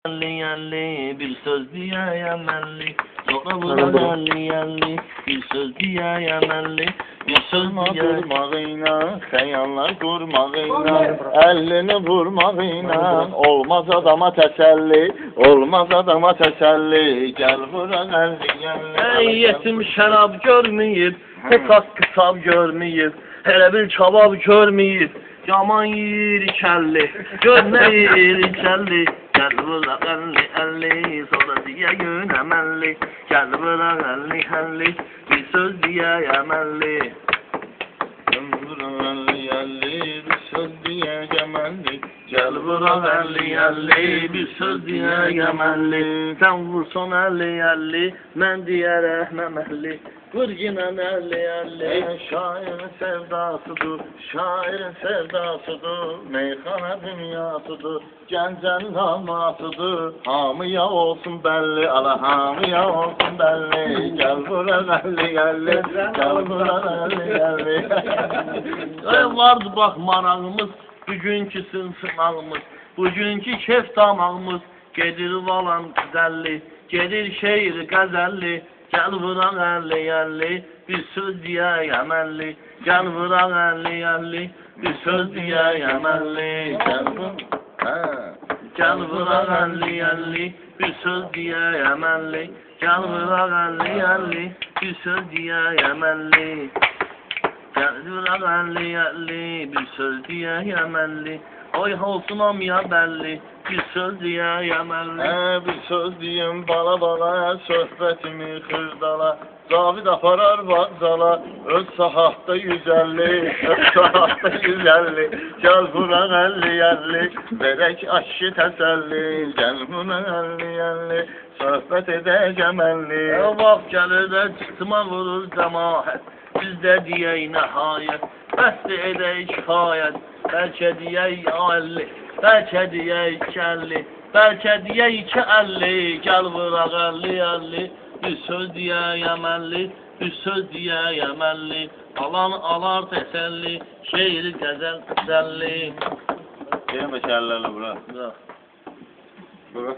Yelli bir söz diye yemelli. Sonra burada yelli bir söz diye yemelli. Bir söz diye durmağıyla, xəyallar qurmağıyla, əlini vurmağıyla, olmaz adama təsəlli, olmaz adama təsəlli, gəl bura əlli gəlli. Ey yetim şərab görməyib, heç haqqı sab görməyib, hələ bir çabab görməyib, yaman yiyir kəlli, gör nə yiyir kəlli. Gəl bura əlli əlli, sonra diye yönəməlli, gəl bura əlli əlli, bir söz diye yemelli. Gəl bura əlli əlli, bir söz diye yemelli, Gəl bura əlli əlli, bir söz diye yemelli. Sən vursan əlli əlli, mən deyərək məməlli. Vur yine əlli əlli. Şairin sevdasıdır, şairin sevdasıdır, meyxana dünyasıdır, gəncənin almasıdır, hamıya olsun bəlli, ala hamıya olsun bəlli, gəl bura əlli əlli, gəl bura əlli əlli. Vardı bax marağımız, bugünkü sınağımız, bugünkü kef damağımız, gedir valan güzelli, gedir şehir gazelli. Gel bura əlli əlli, bir söz diye yemelli. Gel bura əlli əlli, bir söz diye yemelli. Gel bura əlli əlli, bir söz diye yemelli. Gel bura əlli əlli, bir söz diye yemelli. Gel bura əlli əlli, bir söz diye yemelli. Oy olsun amya belli, bir söz diye yemelli. Bir söz diyeyim bala bala, söhbətimi xırdala, Zavid aparar vağzala, öz sahatda 150, öz sahatda 150, gəl bura əlli əlli, verək aşı təsəlli, gəl bura əlli əlli, söhbət edəcəm əlli. Vaxt gəlir də çıxtıma vurur cəmaət, biz də deyək nəhayət, bəs edək kifayət, bəlkə deyək əlli, bəlkə deyək kəlli, bəlkə deyək 250, gəl bura əlli əlli, bir söz diye yemelli, bir söz diye yemelli, alan alar təsəlli, şehir gəzəl güzelli. Gelin beşerlerle bura. Bırak. Bura.